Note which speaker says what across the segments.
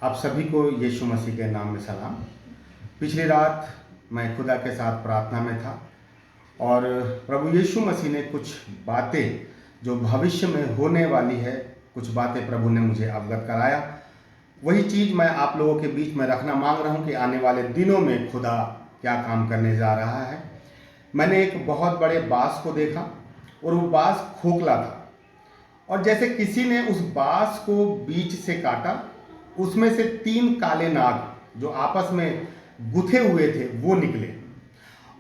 Speaker 1: आप सभी को यीशु मसीह के नाम में सलाम। पिछली रात मैं खुदा के साथ प्रार्थना में था और प्रभु यीशु मसीह ने कुछ बातें जो भविष्य में होने वाली है, कुछ बातें प्रभु ने मुझे अवगत कराया। वही चीज़ मैं आप लोगों के बीच में रखना मांग रहा हूँ कि आने वाले दिनों में खुदा क्या काम करने जा रहा है। मैंने एक बहुत बड़े बांस को देखा और वो बांस खोखला था और जैसे किसी ने उस बांस को बीच से काटा, उसमें से 3 काले नाग जो आपस में गुथे हुए थे वो निकले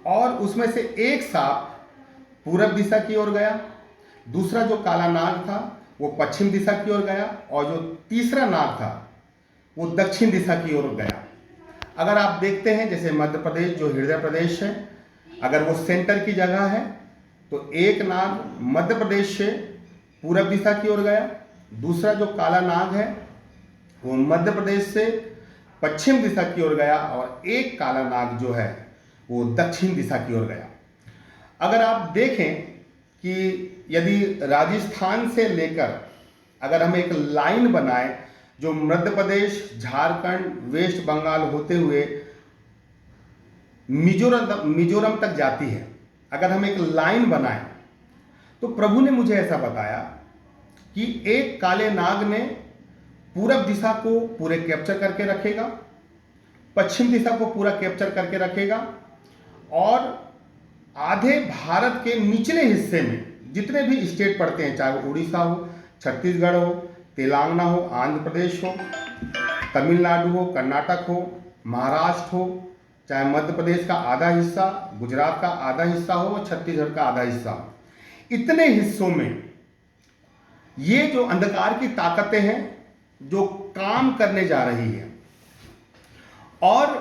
Speaker 1: और उसमें से एक सांप पूरब दिशा की ओर गया, दूसरा जो काला नाग था वो पश्चिम दिशा की ओर गया और जो तीसरा नाग था वो दक्षिण दिशा की ओर गया। अगर आप देखते हैं जैसे मध्य प्रदेश जो हृदय प्रदेश है, अगर वो सेंटर की जगह है तो एक नाग मध्य प्रदेश से पूरब दिशा की ओर गया, दूसरा जो काला नाग है वो मध्य प्रदेश से पश्चिम दिशा की ओर गया और एक काला नाग जो है वो दक्षिण दिशा की ओर गया। अगर आप देखें कि यदि राजस्थान से लेकर अगर हम एक लाइन बनाए जो मध्य प्रदेश, झारखंड, वेस्ट बंगाल होते हुए मिजोरम तक जाती है, अगर हम एक लाइन बनाएं तो प्रभु ने मुझे ऐसा बताया कि एक काले नाग ने पूरब दिशा को पूरे कैप्चर करके रखेगा, पश्चिम दिशा को पूरा कैप्चर करके रखेगा और आधे भारत के निचले हिस्से में जितने भी स्टेट पड़ते हैं, चाहे वो उड़ीसा हो, छत्तीसगढ़ हो, तेलंगाना हो, आंध्र प्रदेश हो, तमिलनाडु हो, कर्नाटक हो, महाराष्ट्र हो, चाहे मध्य प्रदेश का आधा हिस्सा, गुजरात का आधा हिस्सा हो, छत्तीसगढ़ का आधा हिस्सा हो, इतने हिस्सों में ये जो अंधकार की ताकतें हैं जो काम करने जा रही है और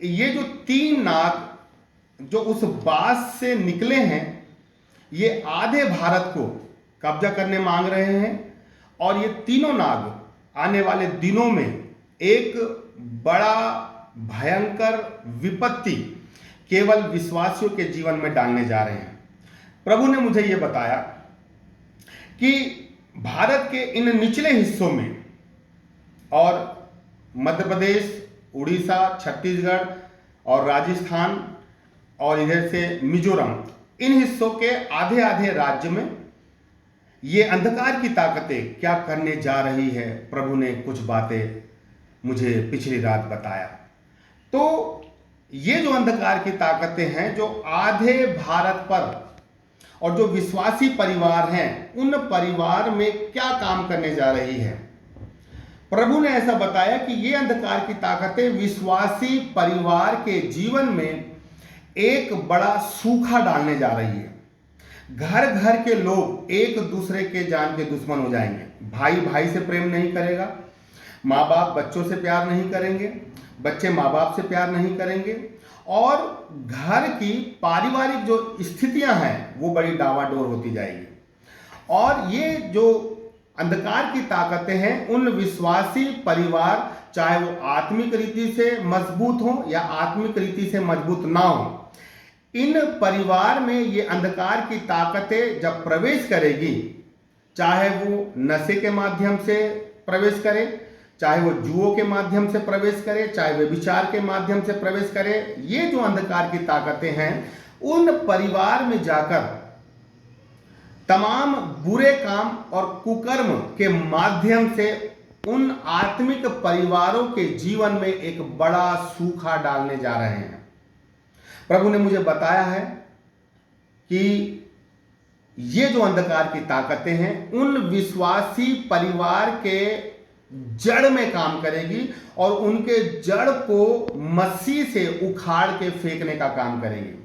Speaker 1: ये जो 3 नाग जो उस बांस से निकले हैं ये आधे भारत को कब्जा करने मांग रहे हैं और ये तीनों नाग आने वाले दिनों में एक बड़ा भयंकर विपत्ति केवल विश्वासियों के जीवन में डालने जा रहे हैं। प्रभु ने मुझे ये बताया कि भारत के इन निचले हिस्सों में और मध्य प्रदेश, उड़ीसा, छत्तीसगढ़ और राजस्थान और इधर से मिजोरम, इन हिस्सों के आधे आधे राज्य में ये अंधकार की ताकतें क्या करने जा रही है। प्रभु ने कुछ बातें मुझे पिछली रात बताया। तो ये जो अंधकार की ताकतें हैं जो आधे भारत पर और जो विश्वासी परिवार हैं उन परिवार में क्या काम करने जा रही है। प्रभु ने ऐसा बताया कि ये अंधकार की ताकतें विश्वासी परिवार के जीवन में एक बड़ा सूखा डालने जा रही है। घर घर के लोग एक दूसरे के जान के दुश्मन हो जाएंगे। भाई भाई से प्रेम नहीं करेगा, माँ बाप बच्चों से प्यार नहीं करेंगे, बच्चे माँ बाप से प्यार नहीं करेंगे और घर की पारिवारिक जो स्थितियां हैं वो बड़ी डावाडोल होती जाएगी। और ये जो अंधकार की ताकतें हैं उन विश्वासी परिवार, चाहे वो आत्मिक रीति से मजबूत हो या आत्मिक रीति से मजबूत ना हो, इन परिवार में ये अंधकार की ताकतें जब प्रवेश करेगी, चाहे वो नशे के माध्यम से प्रवेश करे, चाहे वो जुओं के माध्यम से प्रवेश करे, चाहे वे विचार के माध्यम से प्रवेश करे, ये जो अंधकार की ताकतें हैं उन परिवार में जाकर तमाम बुरे काम और कुकर्म के माध्यम से उन आत्मिक परिवारों के जीवन में एक बड़ा सूखा डालने जा रहे हैं। प्रभु ने मुझे बताया है कि ये जो अंधकार की ताकतें हैं उन विश्वासी परिवार के जड़ में काम करेगी और उनके जड़ को मसीह से उखाड़ के फेंकने का काम करेगी।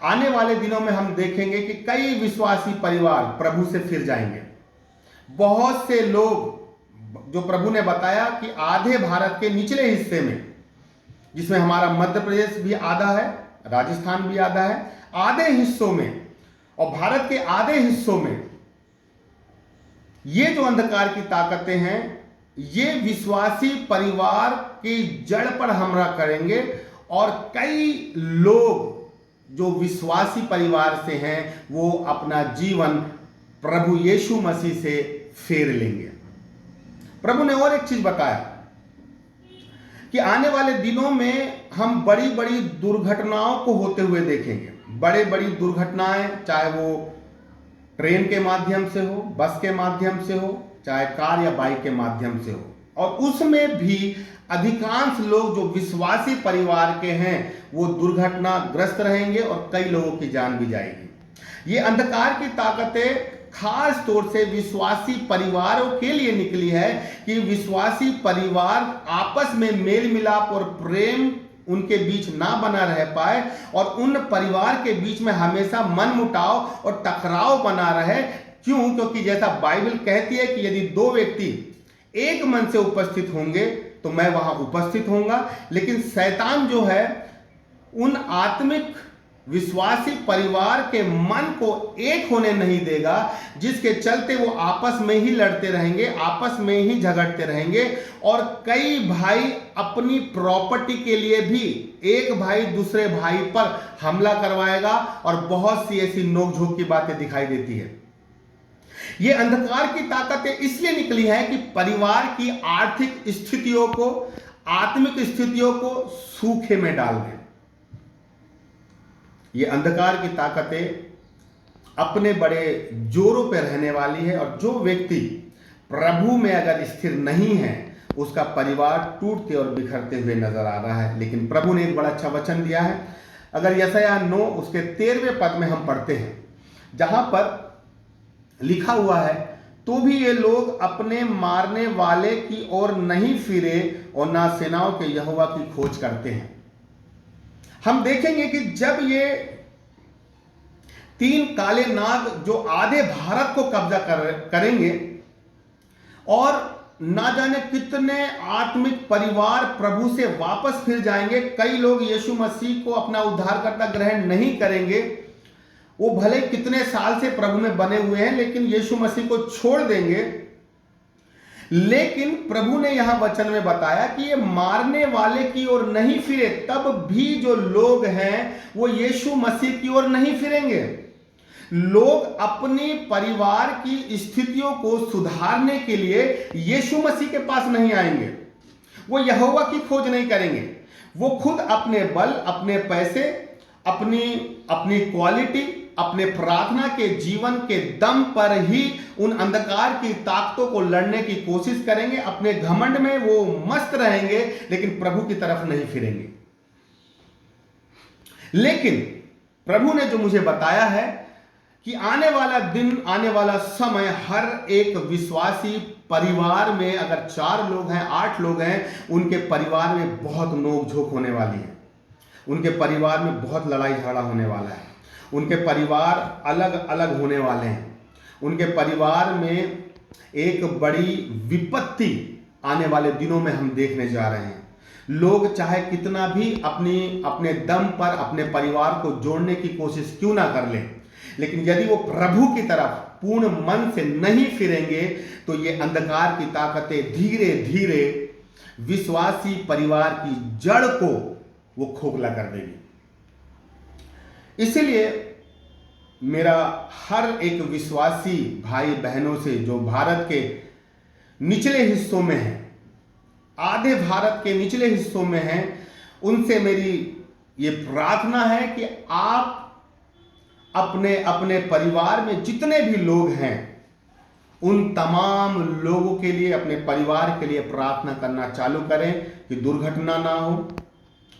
Speaker 1: आने वाले दिनों में हम देखेंगे कि कई विश्वासी परिवार प्रभु से फिर जाएंगे। बहुत से लोग जो प्रभु ने बताया कि आधे भारत के निचले हिस्से में, जिसमें हमारा मध्य प्रदेश भी आधा है, राजस्थान भी आधा है, आधे हिस्सों में और भारत के आधे हिस्सों में ये जो अंधकार की ताकतें हैं ये विश्वासी परिवार की जड़ पर हमला करेंगे और कई लोग जो विश्वासी परिवार से हैं वो अपना जीवन प्रभु यीशु मसीह से फेर लेंगे। प्रभु ने और एक चीज बताया कि आने वाले दिनों में हम बड़ी बड़ी दुर्घटनाओं को होते हुए देखेंगे। बड़े बड़ी दुर्घटनाएं, चाहे वो ट्रेन के माध्यम से हो, बस के माध्यम से हो, चाहे कार या बाइक के माध्यम से हो, और उसमें भी अधिकांश लोग जो विश्वासी परिवार के हैं वो दुर्घटनाग्रस्त रहेंगे और कई लोगों की जान भी जाएगी। ये अंधकार की ताकतें खास तौर से विश्वासी परिवारों के लिए निकली है कि विश्वासी परिवार आपस में मेल मिलाप और प्रेम उनके बीच ना बना रह पाए और उन परिवार के बीच में हमेशा मनमुटाव और टकराव बना रहे। क्यों? क्योंकि जैसा बाइबल कहती है कि यदि दो व्यक्ति एक मन से उपस्थित होंगे तो मैं वहां उपस्थित होऊंगा। लेकिन शैतान जो है उन आत्मिक विश्वासी परिवार के मन को एक होने नहीं देगा, जिसके चलते वो आपस में ही लड़ते रहेंगे, आपस में ही झगड़ते रहेंगे और कई भाई अपनी प्रॉपर्टी के लिए भी एक भाई दूसरे भाई पर हमला करवाएगा और बहुत सी ऐसी नोकझोंक की बातें दिखाई देती है। ये अंधकार की ताकतें इसलिए निकली है कि परिवार की आर्थिक स्थितियों को, आत्मिक स्थितियों को सूखे में डाल दें। ये अंधकार की ताकतें अपने बड़े जोरों पर रहने वाली है और जो व्यक्ति प्रभु में अगर स्थिर नहीं है उसका परिवार टूटते और बिखरते हुए नजर आ रहा है। लेकिन प्रभु ने एक बड़ा अच्छा वचन दिया है। अगर यशायाह 9 उसके 13वें पद में हम पढ़ते हैं, जहां पर लिखा हुआ है, तो भी ये लोग अपने मारने वाले की ओर नहीं फिरे और ना सेनाओं के यहोवा की खोज करते हैं। हम देखेंगे कि जब ये 3 काले नाग जो आधे भारत को कब्जा करेंगे और ना जाने कितने आत्मिक परिवार प्रभु से वापस फिर जाएंगे, कई लोग यीशु मसीह को अपना उद्धारकर्ता ग्रहण नहीं करेंगे, वो भले कितने साल से प्रभु में बने हुए हैं लेकिन यीशु मसीह को छोड़ देंगे। लेकिन प्रभु ने यहां वचन में बताया कि ये मारने वाले की ओर नहीं फिरे, तब भी जो लोग हैं वो यीशु मसीह की ओर नहीं फिरेंगे। लोग अपनी परिवार की स्थितियों को सुधारने के लिए यीशु मसीह के पास नहीं आएंगे, वो यहोवा की खोज नहीं करेंगे। वो खुद अपने बल, अपने पैसे, अपनी क्वालिटी, अपने प्रार्थना के जीवन के दम पर ही उन अंधकार की ताकतों को लड़ने की कोशिश करेंगे। अपने घमंड में वो मस्त रहेंगे लेकिन प्रभु की तरफ नहीं फिरेंगे। लेकिन प्रभु ने जो मुझे बताया है कि आने वाला दिन, आने वाला समय, हर एक विश्वासी परिवार में अगर 4 लोग हैं, 8 लोग हैं, उनके परिवार में बहुत नोकझोंक होने वाली है, उनके परिवार में बहुत लड़ाई झगड़ा होने वाला है, उनके परिवार अलग अलग होने वाले हैं, उनके परिवार में एक बड़ी विपत्ति आने वाले दिनों में हम देखने जा रहे हैं। लोग चाहे कितना भी अपने दम पर अपने परिवार को जोड़ने की कोशिश क्यों ना कर लें, लेकिन यदि वो प्रभु की तरफ पूर्ण मन से नहीं फिरेंगे तो ये अंधकार की ताकतें धीरे धीरे विश्वासी परिवार की जड़ को वो खोखला कर देगी। इसलिए मेरा हर एक विश्वासी भाई बहनों से जो भारत के निचले हिस्सों में हैं, आधे भारत के निचले हिस्सों में हैं, उनसे मेरी ये प्रार्थना है कि आप अपने अपने परिवार में जितने भी लोग हैं उन तमाम लोगों के लिए, अपने परिवार के लिए प्रार्थना करना चालू करें कि दुर्घटना ना हो,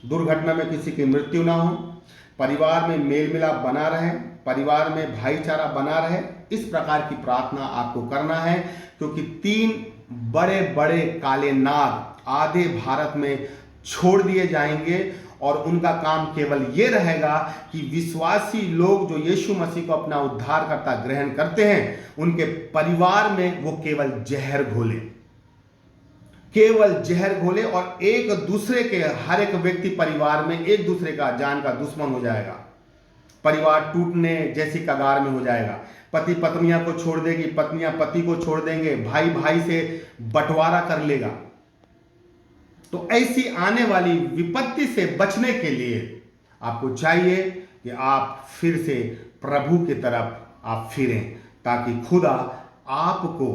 Speaker 1: दुर्घटना में किसी की मृत्यु ना हो, परिवार में मेल मिलाप बना रहे, परिवार में भाईचारा बना रहे। इस प्रकार की प्रार्थना आपको करना है, क्योंकि 3 बड़े बड़े काले नाग आधे भारत में छोड़ दिए जाएंगे और उनका काम केवल ये रहेगा कि विश्वासी लोग जो यीशु मसीह को अपना उद्धारकर्ता ग्रहण करते हैं, उनके परिवार में वो केवल जहर घोले, केवल जहर घोले और एक दूसरे के, हर एक व्यक्ति परिवार में एक दूसरे का जान का दुश्मन हो जाएगा। परिवार टूटने जैसी कगार में हो जाएगा। पति पत्नियां को छोड़ देगी, पत्नियां पति को छोड़ देंगे, भाई भाई से बंटवारा कर लेगा। तो ऐसी आने वाली विपत्ति से बचने के लिए आपको चाहिए कि आप फिर से प्रभु की तरफ आप फिरें, ताकि खुदा आपको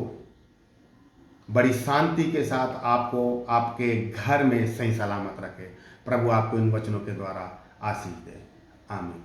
Speaker 1: बड़ी शांति के साथ आपको आपके घर में सही सलामत रखे। प्रभु आपको इन वचनों के द्वारा आशीष दे। आमीन।